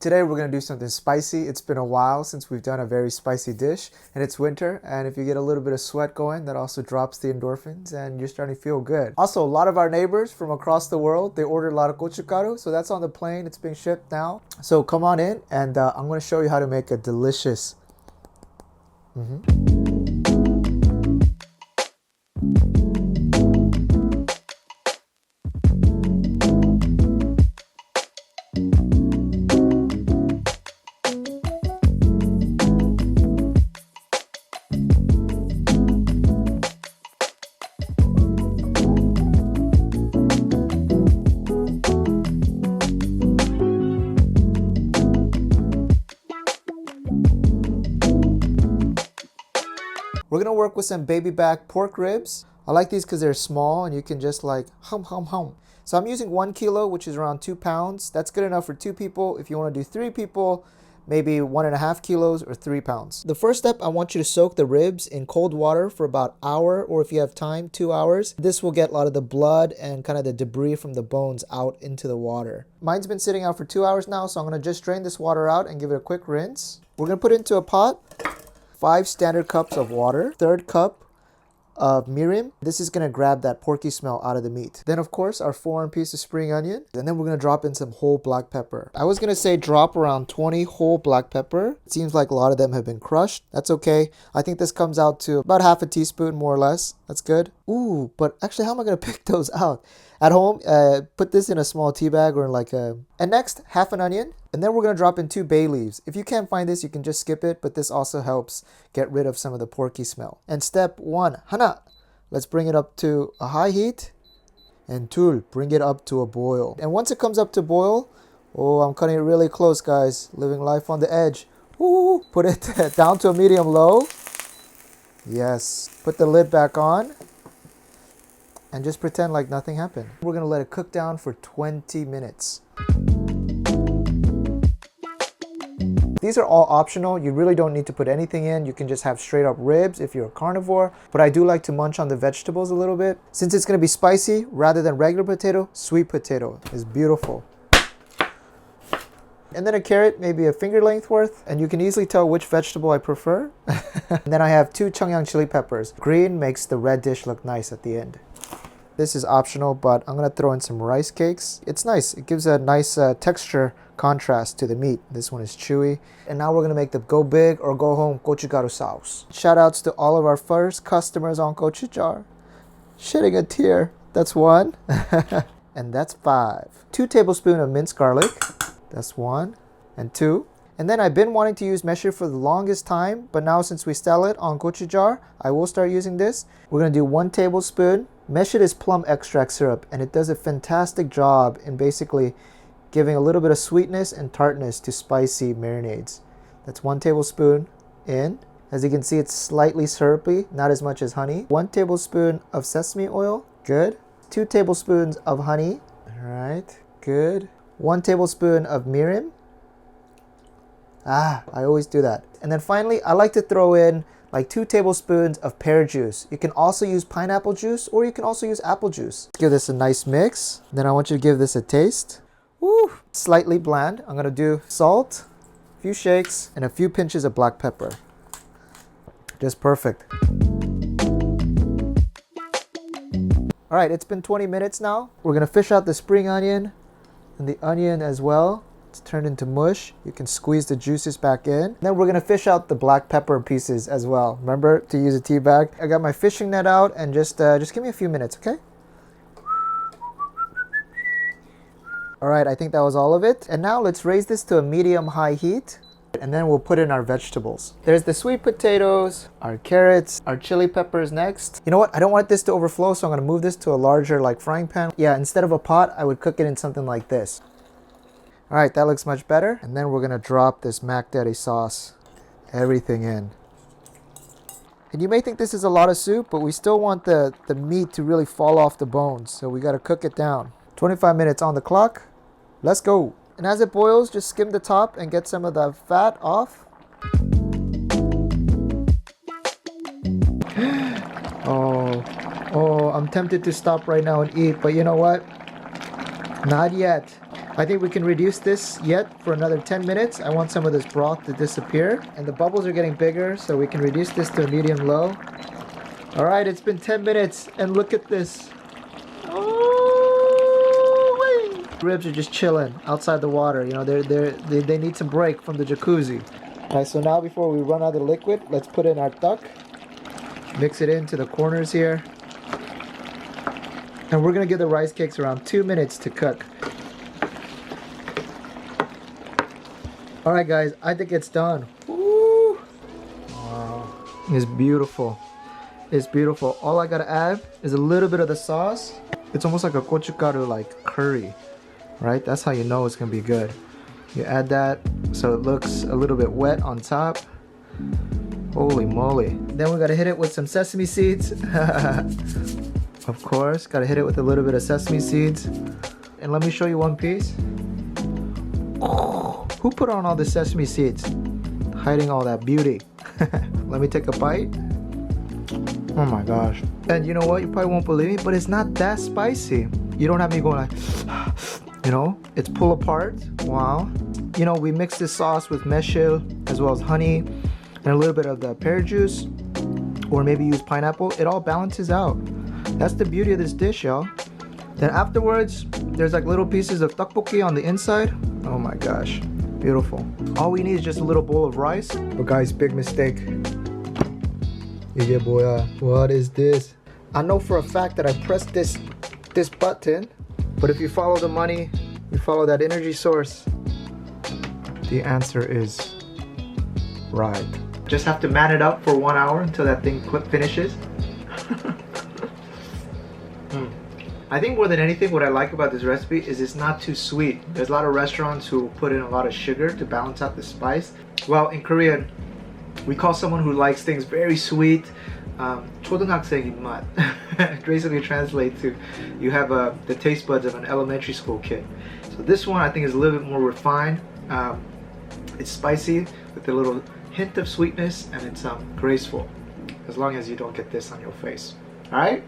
Today we're gonna do something spicy. It's been a while since we've done a very spicy dish, and it's winter, and if you get a little bit of sweat going, that also drops the endorphins and you're starting to feel good. Also, a lot of our neighbors from across the world, they ordered a lot of gochugaru, so that's on the plane. It's being shipped now. So come on in, and I'm gonna show you how to make a delicious We're gonna work with some baby back pork ribs. I like these because they're small and you can just like hum. So I'm using 1 kilo, which is around 2 pounds. That's good enough for 2 people. If you want to do 3 people, maybe 1.5 kilos or 3 pounds. The first step, I want you to soak the ribs in cold water for about an hour, or if you have time, 2 hours. This will get a lot of the blood and kind of the debris from the bones out into the water. Mine's been sitting out for 2 hours now, so I'm gonna just drain this water out and give it a quick rinse. We're gonna put it into a pot. 5 standard cups of water, 1/3 cup of mirin. This is gonna grab that porky smell out of the meat. Then of course our 4-inch piece of spring onion, and then we're gonna drop in some whole black pepper. I was gonna say drop around 20 whole black pepper. It seems like a lot of them have been crushed. That's okay. I think this comes out to about 1/2 teaspoon, more or less. That's good. Ooh, but actually how am I gonna pick those out? At home, put this in a small tea bag or like a... And next, 1/2 onion. And then we're gonna drop in 2 bay leaves. If you can't find this, you can just skip it, but this also helps get rid of some of the porky smell. And step 1, hana. Let's bring it up to a high heat. And 2, bring it up to a boil. And once it comes up to boil, oh, I'm cutting it really close, guys. Living life on the edge. Ooh, put it down to a medium low. Yes, put the lid back on. And just pretend like nothing happened. We're gonna let it cook down for 20 minutes. These are all optional. You really don't need to put anything in. You can just have straight up ribs if you're a carnivore. But I do like to munch on the vegetables a little bit. Since it's gonna be spicy, rather than regular potato, sweet potato is beautiful. And then a carrot, maybe a finger length worth. And you can easily tell which vegetable I prefer. And then I have 2 Chungyang chili peppers. Green makes the red dish look nice at the end. This is optional, but I'm gonna throw in some rice cakes. It's nice. It gives a nice texture contrast to the meat. This one is chewy. And now we're gonna make the go big or go home gochugaru sauce. Shout outs to all of our first customers on Gochugaru. Shedding a tear. That's 1. And that's 5. 2 tablespoons of minced garlic. That's 1 and 2. And then I've been wanting to use mesher for the longest time, but now since we sell it on Gochugaru, I will start using this. We're gonna do 1 tablespoon. Meshed is plum extract syrup, and it does a fantastic job in basically giving a little bit of sweetness and tartness to spicy marinades. That's 1 tablespoon in. As you can see, it's slightly syrupy, not as much as honey. 1 tablespoon of sesame oil, good. 2 tablespoons of honey, all right, good. 1 tablespoon of mirin. I always do that. And then finally, I like to throw in like 2 tablespoons of pear juice. You can also use pineapple juice, or you can also use apple juice. Give this a nice mix. Then I want you to give this a taste. Woo, slightly bland. I'm gonna do salt, a few shakes, and a few pinches of black pepper. Just perfect. All right, it's been 20 minutes now. We're gonna fish out the spring onion and the onion as well. It's turned into mush. You can squeeze the juices back in. Then we're gonna fish out the black pepper pieces as well. Remember to use a tea bag. I got my fishing net out, and just give me a few minutes, okay? All right, I think that was all of it. And now let's raise this to a medium-high heat, and then we'll put in our vegetables. There's the sweet potatoes, our carrots, our chili peppers next. You know what? I don't want this to overflow, so I'm gonna move this to a larger like frying pan. Yeah, instead of a pot, I would cook it in something like this. All right, that looks much better. And then we're gonna drop this Mac Daddy sauce, everything in. And you may think this is a lot of soup, but we still want the meat to really fall off the bones. So we gotta cook it down. 25 minutes on the clock. Let's go. And as it boils, just skim the top and get some of the fat off. Oh, I'm tempted to stop right now and eat, but you know what? Not yet. I think we can reduce this yet for another 10 minutes. I want some of this broth to disappear. And the bubbles are getting bigger, so we can reduce this to a medium low. All right, it's been 10 minutes, and look at this. Oh, wait. Ribs are just chilling outside the water. You know, they need some break from the jacuzzi. All right, so now before we run out of the liquid, let's put in our duck. Mix it into the corners here. And we're gonna give the rice cakes around 2 minutes to cook. All right, guys, I think it's done. Woo! Wow, it's beautiful. It's beautiful. All I gotta add is a little bit of the sauce. It's almost like a gochugaru like curry, right? That's how you know it's gonna be good. You add that so it looks a little bit wet on top. Holy moly. Then we gotta hit it with some sesame seeds. Of course, gotta hit it with a little bit of sesame seeds. And let me show you one piece. Oh, who put on all the sesame seeds? Hiding all that beauty. Let me take a bite. Oh my gosh. And you know what? You probably won't believe me, but it's not that spicy. You don't have me going like, you know, it's pull apart. Wow. You know, we mix this sauce with maesil as well as honey and a little bit of the pear juice, or maybe use pineapple. It all balances out. That's the beauty of this dish, y'all. Then afterwards, there's like little pieces of tteokbokki on the inside. Oh my gosh, beautiful. All we need is just a little bowl of rice. But guys, big mistake. Yeah, boy, what is this? I know for a fact that I pressed this button, but if you follow the money, you follow that energy source, the answer is right. Just have to man it up for 1 hour until that thing finishes. I think more than anything, what I like about this recipe is it's not too sweet. There's a lot of restaurants who put in a lot of sugar to balance out the spice. Well, in Korean, we call someone who likes things very sweet, 초등학생 입맛. Basically translate to, you have the taste buds of an elementary school kid. So this one I think is a little bit more refined. It's spicy with a little hint of sweetness, and it's graceful. As long as you don't get this on your face. All right?